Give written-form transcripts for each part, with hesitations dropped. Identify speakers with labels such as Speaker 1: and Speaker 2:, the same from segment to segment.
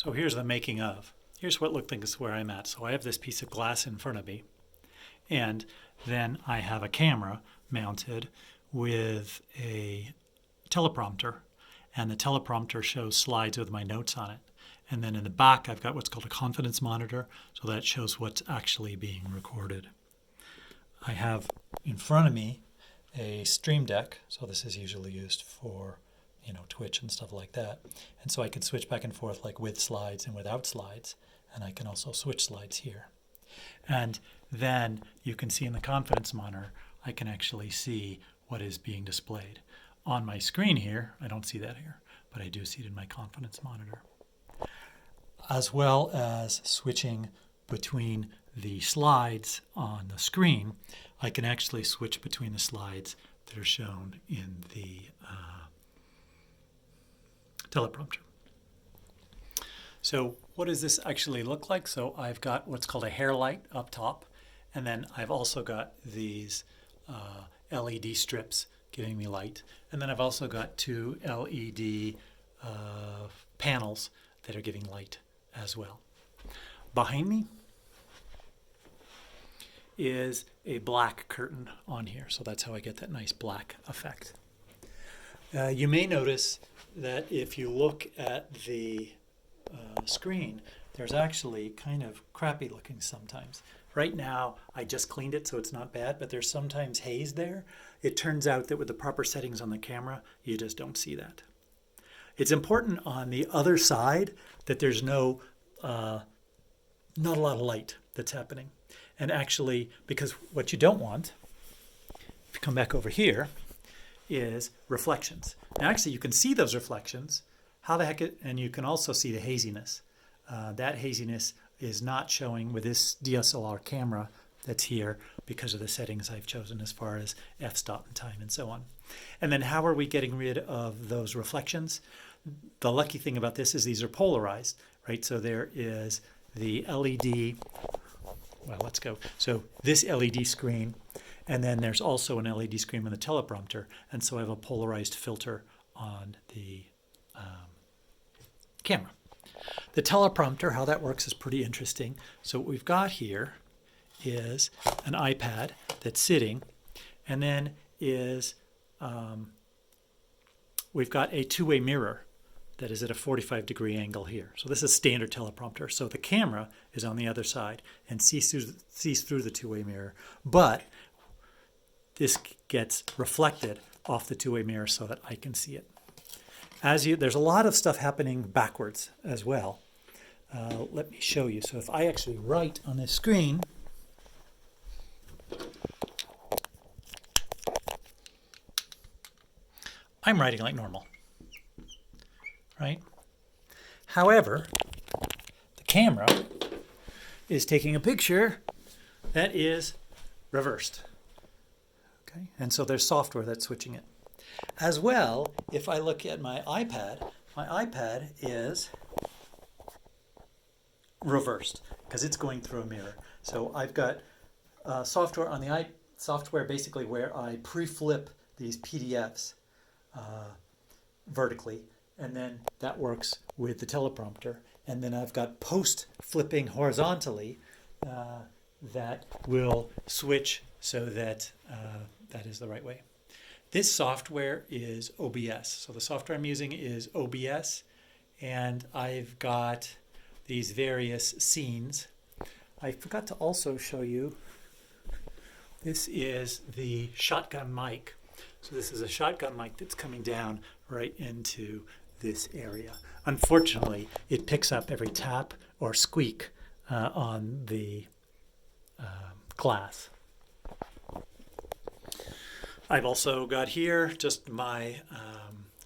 Speaker 1: So here's the making of. Here's what looked like is where I'm at. So I have this piece of glass in front of me, and then I have a camera mounted with a teleprompter, and the teleprompter shows slides with my notes on it. And then in the back, I've got what's called a confidence monitor, so that shows what's actually being recorded. I have in front of me a Stream Deck, so this is usually used for Twitch and stuff like that. And so I can switch back and forth like with slides and without slides, and I can also switch slides here. And then you can see in the confidence monitor, I can actually see what is being displayed. On my screen here, I don't see that here, but I do see it in my confidence monitor. As well as switching between the slides on the screen, I can actually switch between the slides that are shown in the teleprompter. So what does this actually look like? So I've got what's called a hair light up top, and then I've also got these LED strips giving me light, and then I've also got two LED panels that are giving light as well. Behind me is a black curtain on here, so that's how I get that nice black effect. You may notice that if you look at the screen, there's actually kind of crappy looking sometimes. Right now, I just cleaned it, so it's not bad, but there's sometimes haze there. It turns out that with the proper settings on the camera, you just don't see that. It's important on the other side that there's not a lot of light that's happening. And actually, because what you don't want, if you come back over here, is reflections. Now actually you can see those reflections. How the heck and you can also see the haziness. That haziness is not showing with this DSLR camera that's here because of the settings I've chosen as far as f-stop and time and so on. And then how are we getting rid of those reflections? The lucky thing about this is these are polarized, right? So there is the LED, well, let's go. So this LED screen, and then there's also an LED screen on the teleprompter, and so I have a polarized filter on the camera. The teleprompter, how that works is pretty interesting. So what we've got here is an iPad that's sitting, and then is we've got a two-way mirror that is at a 45-degree angle here. So this is standard teleprompter. So the camera is on the other side and sees through the two-way mirror, but this gets reflected off the two-way mirror so that I can see it. There's a lot of stuff happening backwards as well. Let me show you. So if I actually write on this screen, I'm writing like normal, right? However, the camera is taking a picture that is reversed. Okay, and so there's software that's switching it. As well, if I look at my iPad is reversed because it's going through a mirror. So I've got software on the software basically where I pre-flip these PDFs vertically, and then that works with the teleprompter. And then I've got post-flipping horizontally that will switch so that that is the right way. This software is OBS. So the software I'm using is OBS, and I've got these various scenes. I forgot to also show you, this is the shotgun mic. So this is a shotgun mic that's coming down right into this area. Unfortunately, it picks up every tap or squeak on the glass. I've also got here just my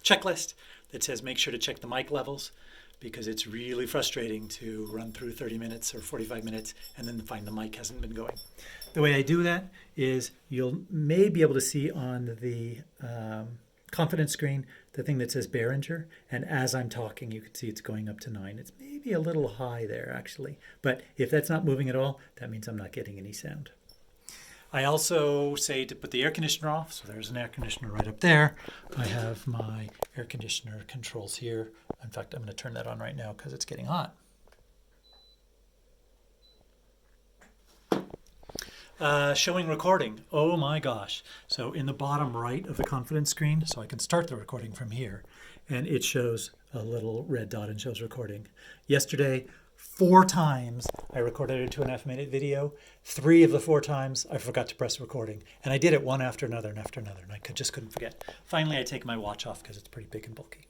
Speaker 1: checklist that says make sure to check the mic levels, because it's really frustrating to run through 30 minutes or 45 minutes and then find the mic hasn't been going. The way I do that is you'll may be able to see on the confidence screen the thing that says Behringer, and as I'm talking you can see it's going up to 9. It's maybe a little high there actually, but if that's not moving at all, that means I'm not getting any sound. I also say to put the air conditioner off, so there's an air conditioner right up there. I have my air conditioner controls here In fact, I'm going to turn that on right now because it's getting hot. Showing recording. Oh my gosh. So in the bottom right of the confidence screen, so I can start the recording from here, and it shows a little red dot and shows recording. Yesterday, 4 times I recorded a 2.5-minute video. 3 of the 4 times I forgot to press recording. And I did it one after another and after another, and I just couldn't forget. Finally, I take my watch off because it's pretty big and bulky.